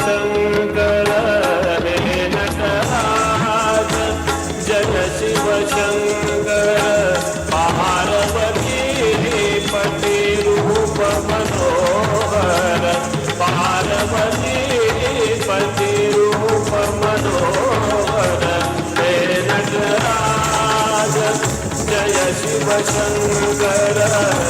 शंकर हे नटराज जय शिव शंकर पार्वती पती रूप मनोहर पार्वती पती रूप मनोहर हे नटराज जय शिव शंकर